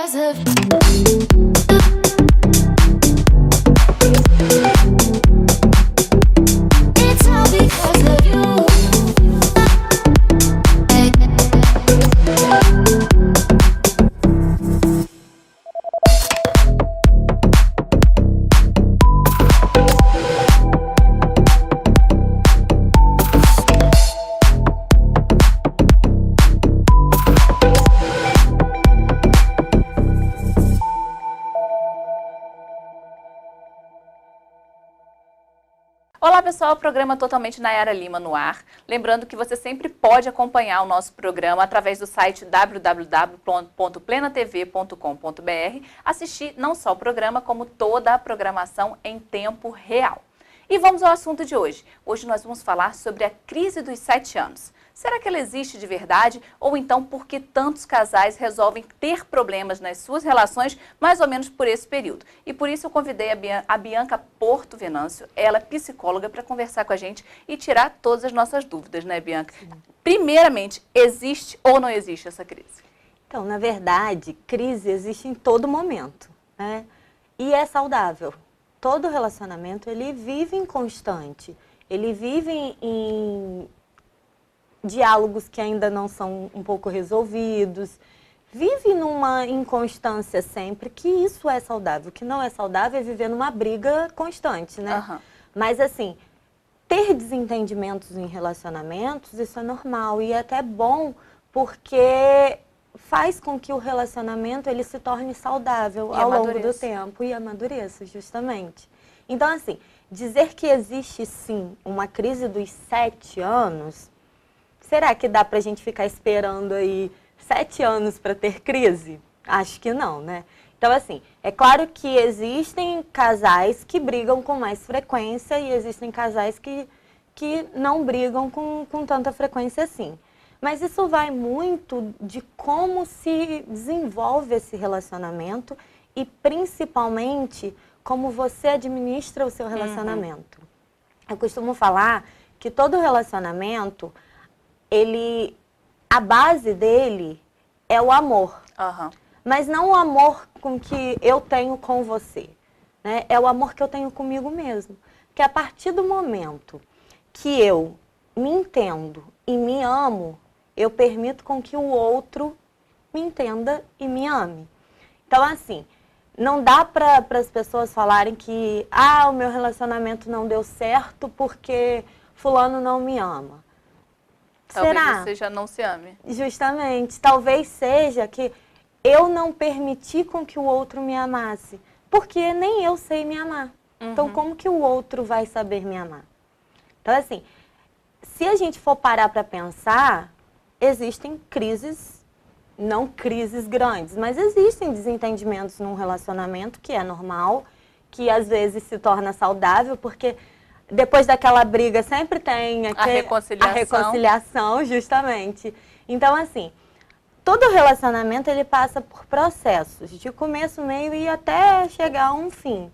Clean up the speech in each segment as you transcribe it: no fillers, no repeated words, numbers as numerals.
because of It's all because of you. Olá pessoal, o programa Totalmente Nayara Lima no ar. Lembrando que você sempre pode acompanhar o nosso programa através do site www.plenatv.com.br, assistir não só o programa, como toda a programação em tempo real. E vamos ao assunto de hoje. Hoje nós vamos falar sobre a crise dos 7 anos. Será que ela existe de verdade? Ou então por que tantos casais resolvem ter problemas nas suas relações mais ou menos por esse período? E por isso eu convidei a Bianca Porto Venâncio, ela é psicóloga, para conversar com a gente e tirar todas as nossas dúvidas, né, Bianca? Sim. Primeiramente, existe ou não existe essa crise? Então, na verdade, crise existe em todo momento, né? E é saudável. Todo relacionamento, ele vive em constante. Ele vive em diálogos que ainda não são um pouco resolvidos, vive numa inconstância sempre, que isso é saudável. O que não é saudável é viver numa briga constante, né? Uhum. Mas assim, ter desentendimentos em relacionamentos, isso é normal e é até bom, porque faz com que o relacionamento ele se torne saudável ao longo do tempo e amadureça, justamente. Então assim, dizer que existe sim uma crise dos 7 anos... Será que dá pra gente ficar esperando aí 7 anos para ter crise? Acho que não, né? Então, assim, é claro que existem casais que brigam com mais frequência e existem casais que não brigam com tanta frequência assim. Mas isso vai muito de como se desenvolve esse relacionamento e, principalmente, como você administra o seu relacionamento. Uhum. Eu costumo falar que todo relacionamento... a base dele é o amor. Uhum. Mas não o amor com que eu tenho com você, né? É o amor que eu tenho comigo mesmo. Porque a partir do momento que eu me entendo e me amo, eu permito com que o outro me entenda e me ame. Então, assim, não dá para as pessoas falarem que o meu relacionamento não deu certo porque fulano não me ama. Talvez Será? Você já não se ame. Justamente. Talvez seja que eu não permiti com que o outro me amasse. Porque nem eu sei me amar. Uhum. Então, como que o outro vai saber me amar? Então, assim, se a gente for parar para pensar, existem crises, não crises grandes, mas existem desentendimentos num relacionamento que é normal, que às vezes se torna saudável, porque... Depois daquela briga sempre tem a reconciliação, justamente. Então, assim, todo relacionamento ele passa por processos, de começo, meio e até chegar a um fim.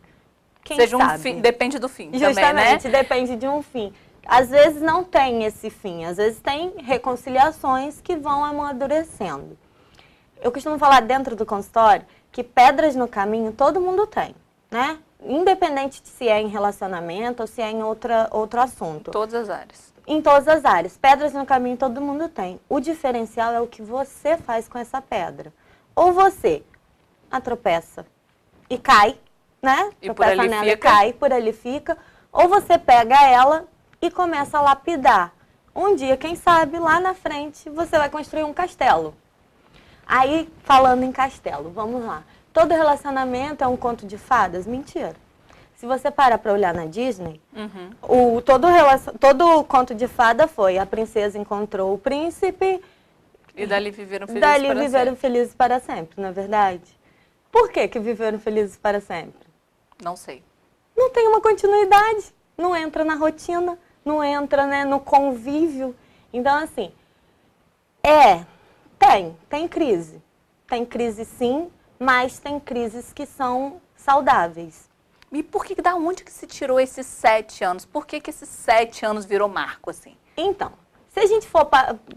Quem Seja sabe? Um fim, depende do fim Justamente, também, né? Depende de um fim. Às vezes não tem esse fim, às vezes tem reconciliações que vão amadurecendo. Eu costumo falar dentro do consultório que pedras no caminho todo mundo tem, né? Independente de se é em relacionamento ou se é em outro assunto. Em todas as áreas. Em todas as áreas. Pedras no caminho todo mundo tem. O diferencial é o que você faz com essa pedra. Ou você tropeça e cai, né? E por ali nela fica. E cai, por ali fica. Ou você pega ela e começa a lapidar. Um dia, quem sabe, lá na frente, você vai construir um castelo. Aí, falando em castelo, vamos lá. Todo relacionamento é um conto de fadas? Mentira. Se você parar para olhar na Disney, todo conto de fada foi a princesa encontrou o príncipe e dali viveram felizes para sempre, não é verdade? Por que viveram felizes para sempre? Não sei. Não tem uma continuidade, não entra na rotina, não entra, né, no convívio. Então, assim, tem crise. Tem crise sim, mas tem crises que são saudáveis. E por que, da onde que se tirou esses 7 anos? Por que esses 7 anos virou marco, assim? Então, se a gente for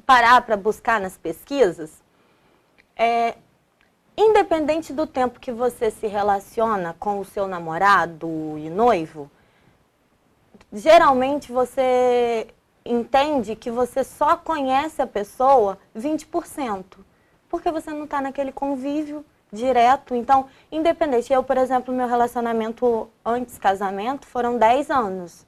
parar para buscar nas pesquisas, independente do tempo que você se relaciona com o seu namorado e noivo, geralmente você entende que você só conhece a pessoa 20%, porque você não está naquele convívio direto. Então, independente, eu, por exemplo, meu relacionamento antes casamento foram 10 anos.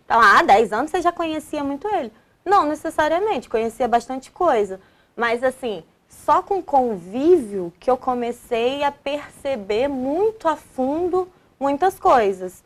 Então, 10 anos você já conhecia muito ele. Não necessariamente, conhecia bastante coisa. Mas, assim, só com convívio que eu comecei a perceber muito a fundo muitas coisas.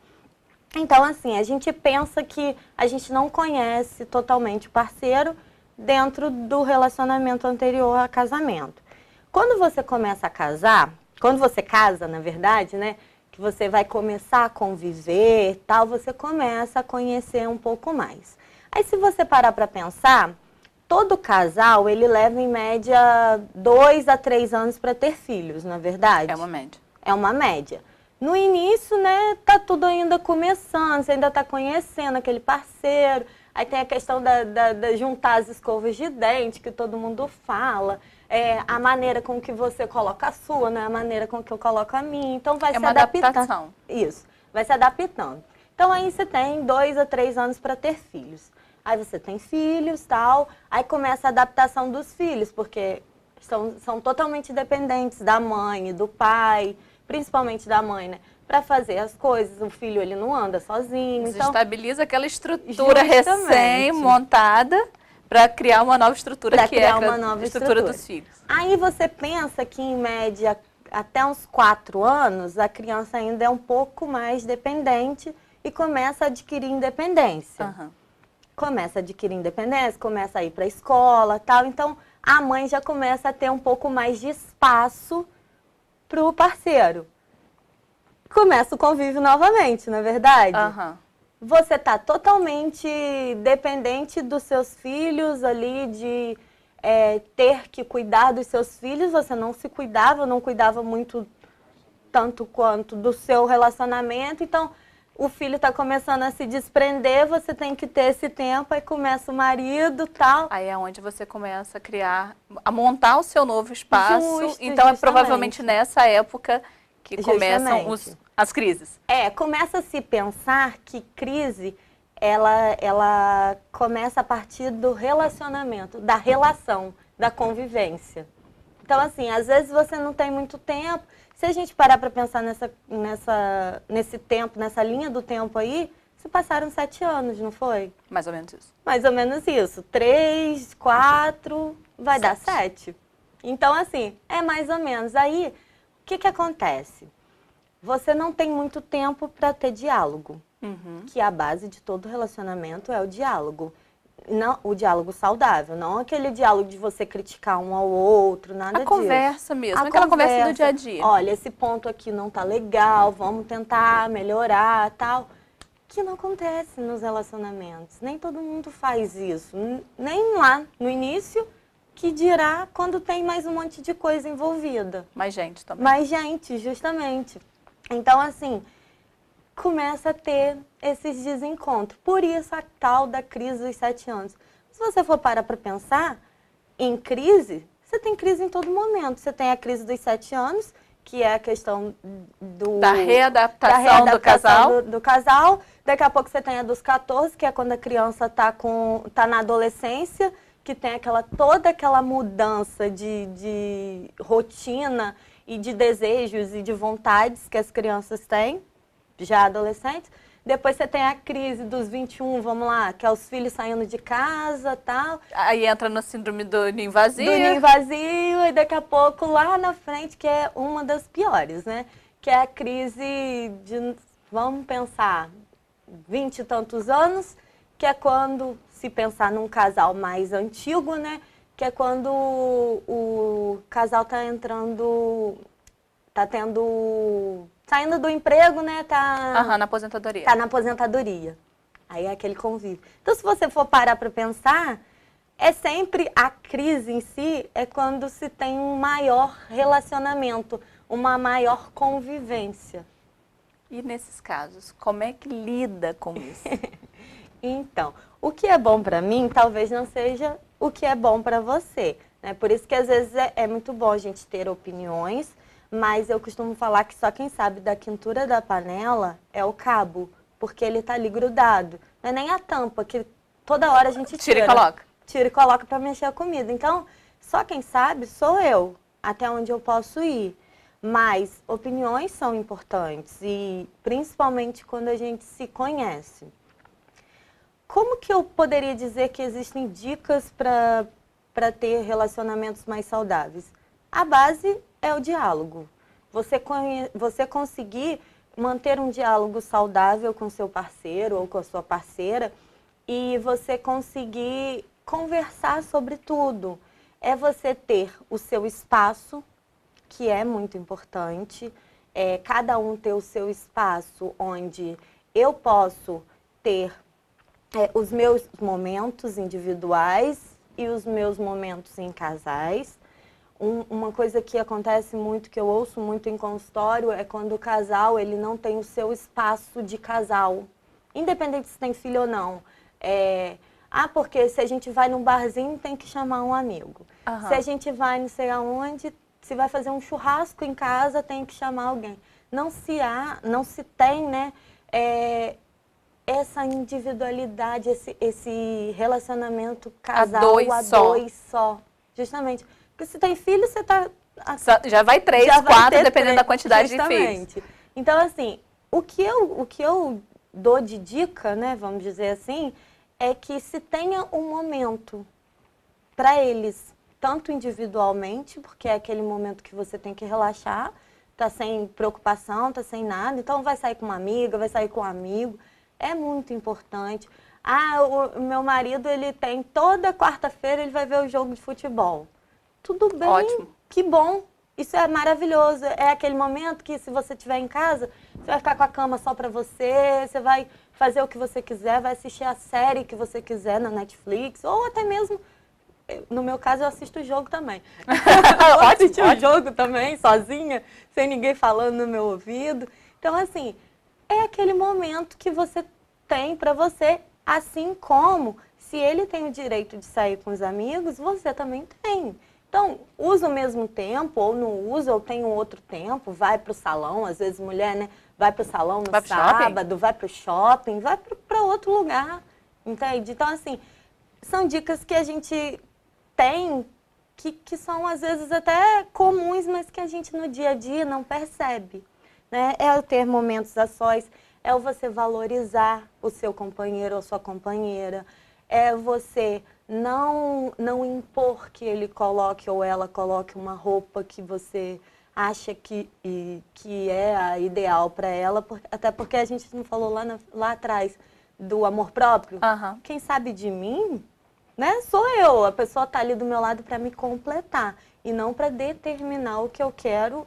Então, assim, a gente pensa que a gente não conhece totalmente o parceiro dentro do relacionamento anterior ao casamento. Quando você começa a casar, quando você casa, na verdade, né, que você vai começar a conviver e tal, você começa a conhecer um pouco mais. Aí, se você parar para pensar, todo casal, ele leva em média 2 a 3 anos para ter filhos, na verdade. É uma média. É uma média. No início, né, tá tudo ainda começando, você ainda tá conhecendo aquele parceiro. Aí tem a questão da juntar as escovas de dente, que todo mundo fala. A maneira com que você coloca a sua, né, a maneira com que eu coloco a minha. Então vai se adaptando. É uma adaptação. Isso, vai se adaptando. Então aí você tem 2 a 3 anos para ter filhos. Aí você tem filhos, tal, aí começa a adaptação dos filhos, porque são totalmente dependentes da mãe e do pai, principalmente da mãe, né? Para fazer as coisas, o filho ele não anda sozinho. Desestabiliza aquela estrutura recém-montada para criar uma nova estrutura, que é a estrutura dos filhos. Aí você pensa que, em média, até uns 4 anos, a criança ainda é um pouco mais dependente e começa a adquirir independência. Uhum. Começa a adquirir independência, começa a ir para a escola, tal. Então, a mãe já começa a ter um pouco mais de espaço para o parceiro. Começa o convívio novamente, não é verdade? Uhum. Você está totalmente dependente dos seus filhos ali, de ter que cuidar dos seus filhos. Você não se cuidava, não cuidava muito tanto quanto do seu relacionamento. Então, o filho está começando a se desprender, você tem que ter esse tempo, aí começa o marido e tal. Aí é onde você começa a criar, a montar o seu novo espaço. Justo, então, é provavelmente nessa época que começam as crises. Começa a se pensar que crise, ela começa a partir do relacionamento, da relação, da convivência. Então, assim, às vezes você não tem muito tempo. Se a gente parar para pensar nesse tempo, nessa linha do tempo aí, se passaram 7 anos, não foi? Mais ou menos isso. Mais ou menos isso. 3, 4, vai dar 7. Então, assim, é mais ou menos. Aí, o que acontece? Você não tem muito tempo para ter diálogo, que a base de todo relacionamento é o diálogo. Não, o diálogo saudável, não aquele diálogo de você criticar um ao outro, nada disso. A conversa mesmo, aquela conversa do dia a dia. Olha, esse ponto aqui não tá legal, vamos tentar melhorar, tal. Que não acontece nos relacionamentos. Nem todo mundo faz isso. Nem lá no início, que dirá quando tem mais um monte de coisa envolvida. Mais gente também. Mais gente, justamente. Então, assim, começa a ter esses desencontros. Por isso a tal da crise dos 7 anos. Se você for parar para pensar em crise, você tem crise em todo momento. Você tem a crise dos 7 anos, que é a questão da readaptação do casal. Daqui a pouco você tem a dos 14, que é quando a criança tá na adolescência, que tem toda aquela mudança de rotina e de desejos e de vontades que as crianças têm, já adolescentes. Depois você tem a crise dos 21, vamos lá, que é os filhos saindo de casa e tal. Aí entra no síndrome do ninho vazio. Do ninho vazio, e daqui a pouco lá na frente, que é uma das piores, né? Que é a crise de, vamos pensar, 20 e tantos anos, que é quando, se pensar num casal mais antigo, né? Que é quando o casal saindo do emprego, né? Na aposentadoria. Tá na aposentadoria. Aí é aquele convívio. Então, se você for parar para pensar, é sempre a crise em si, é quando se tem um maior relacionamento, uma maior convivência. E nesses casos, como é que lida com isso? Então, o que é bom para mim, talvez não seja o que é bom para você, né? Por isso que às vezes é muito bom a gente ter opiniões Mas eu costumo falar que só quem sabe da quintura da panela é o cabo, porque ele tá ali grudado. Não é nem a tampa, que toda hora a gente Tira e coloca. Tira e coloca para mexer a comida. Então, só quem sabe sou eu, até onde eu posso ir. Mas opiniões são importantes e principalmente quando a gente se conhece. Como que eu poderia dizer que existem dicas para ter relacionamentos mais saudáveis? A base é o diálogo. Você conseguir manter um diálogo saudável com seu parceiro ou com a sua parceira e você conseguir conversar sobre tudo. É você ter o seu espaço, que é muito importante, cada um ter o seu espaço onde eu posso ter os meus momentos individuais e os meus momentos em casais. Uma coisa que acontece muito, que eu ouço muito em consultório, é quando o casal ele não tem o seu espaço de casal, independente se tem filho ou não. Porque se a gente vai num barzinho, tem que chamar um amigo. Aham. Se a gente vai não sei aonde, se vai fazer um churrasco em casa, tem que chamar alguém. Não se tem, né, essa individualidade, esse relacionamento casal a dois só. Justamente. Porque se tem filho, você tá... Já vai 3, já vai 4, ter dependendo da três, quantidade de filhos. justamente. Então, assim, o que eu dou de dica, né, vamos dizer assim, é que se tenha um momento para eles, tanto individualmente, porque é aquele momento que você tem que relaxar, tá sem preocupação, tá sem nada, então vai sair com uma amiga, vai sair com um amigo, é muito importante. O meu marido, ele tem toda quarta-feira, ele vai ver o jogo de futebol. Tudo bem, Ótimo. que bom, isso é maravilhoso. É aquele momento que se você estiver em casa, você vai ficar com a cama só pra você, você vai fazer o que você quiser, vai assistir a série que você quiser na Netflix, ou até mesmo, no meu caso, eu assisto o jogo também. Eu assisto o jogo também, sozinha, sem ninguém falando no meu ouvido. Então, assim, é aquele momento que você tem pra você, assim como se ele tem o direito de sair com os amigos, você também tem. Então, usa o mesmo tempo, ou não usa, ou tem um outro tempo, vai para o salão, às vezes mulher, né, vai para o salão no sábado, vai para o shopping, vai para outro lugar, entende? Então, assim, são dicas que a gente tem, que são às vezes até comuns, mas que a gente no dia a dia não percebe, né? É o ter momentos a sós, é o você valorizar o seu companheiro ou sua companheira, é você não impor que ele coloque ou ela coloque uma roupa que você acha que é a ideal para ela, até porque a gente não falou lá atrás do amor próprio. Aham. Quem sabe de mim, né, sou eu. A pessoa está ali do meu lado para me completar e não para determinar o que eu quero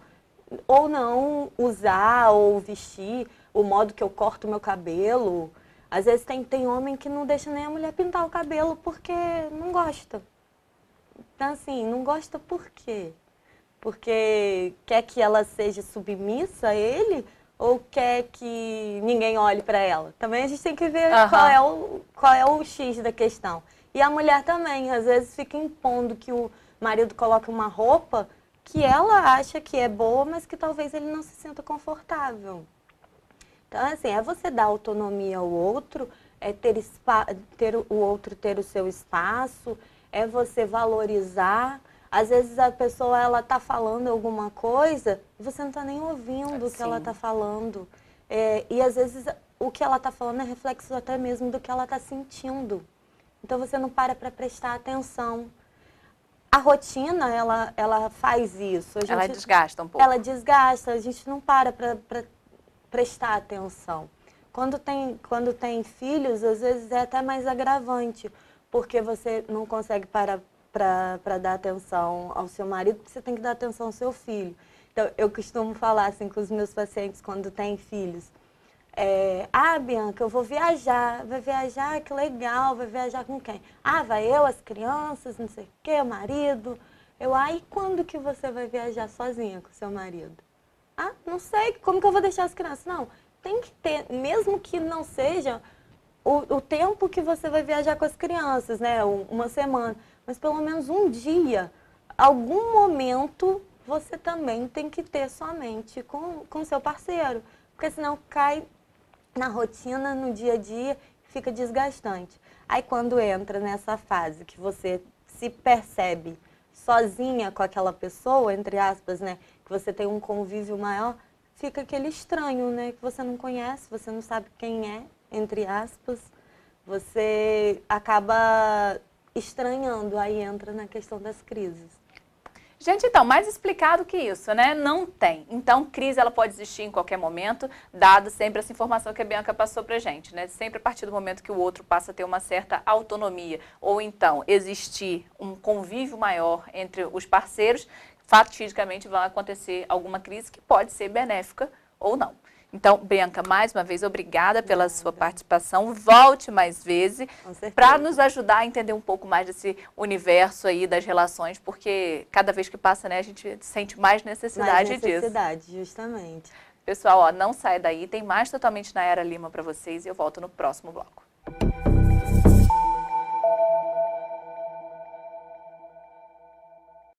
ou não usar ou vestir, o modo que eu corto o meu cabelo. Às vezes tem homem que não deixa nem a mulher pintar o cabelo porque não gosta. Então, assim, não gosta por quê? Porque quer que ela seja submissa a ele ou quer que ninguém olhe para ela? Também a gente tem que ver qual é o X da questão. E a mulher também, às vezes, fica impondo que o marido coloque uma roupa que ela acha que é boa, mas que talvez ele não se sinta confortável. Então, assim, é você dar autonomia ao outro, é ter o outro ter o seu espaço, é você valorizar. Às vezes a pessoa, ela tá falando alguma coisa e você não tá nem ouvindo o que ela tá falando. E às vezes o que ela tá falando é reflexo até mesmo do que ela tá sentindo. Então você não para prestar atenção. A rotina, ela faz isso. Ela desgasta um pouco. Ela desgasta, a gente não para prestar atenção. Quando tem filhos, às vezes é até mais agravante, porque você não consegue parar para dar atenção ao seu marido, porque você tem que dar atenção ao seu filho. Então, eu costumo falar assim com os meus pacientes quando têm filhos. Bianca, eu vou viajar. Vai viajar? Que legal. Vai viajar com quem? Vai eu, as crianças, não sei o quê, o marido. E quando que você vai viajar sozinha com o seu marido? Não sei, como que eu vou deixar as crianças? Não, tem que ter, mesmo que não seja o tempo que você vai viajar com as crianças, né? Uma semana, mas pelo menos um dia, algum momento você também tem que ter sua mente com seu parceiro. Porque senão cai na rotina, no dia a dia, fica desgastante. Aí quando entra nessa fase que você se percebe sozinha com aquela pessoa, entre aspas, né? Que você tem um convívio maior, fica aquele estranho, né? Que você não conhece, você não sabe quem é, entre aspas. Você acaba estranhando, aí entra na questão das crises. Gente, então, mais explicado que isso, né? Não tem. Então, crise, ela pode existir em qualquer momento, dado sempre essa informação que a Bianca passou pra gente, né? Sempre a partir do momento que o outro passa a ter uma certa autonomia, ou então existir um convívio maior entre os parceiros, fatidicamente vai acontecer alguma crise que pode ser benéfica ou não. Então, Bianca, mais uma vez, obrigada pela sua participação. Volte mais vezes para nos ajudar a entender um pouco mais desse universo aí das relações, porque cada vez que passa, né, a gente sente mais necessidade disso. Mais necessidade, justamente. Pessoal, ó, não sai daí, tem mais Totalmente Nayara Lima para vocês e eu volto no próximo bloco.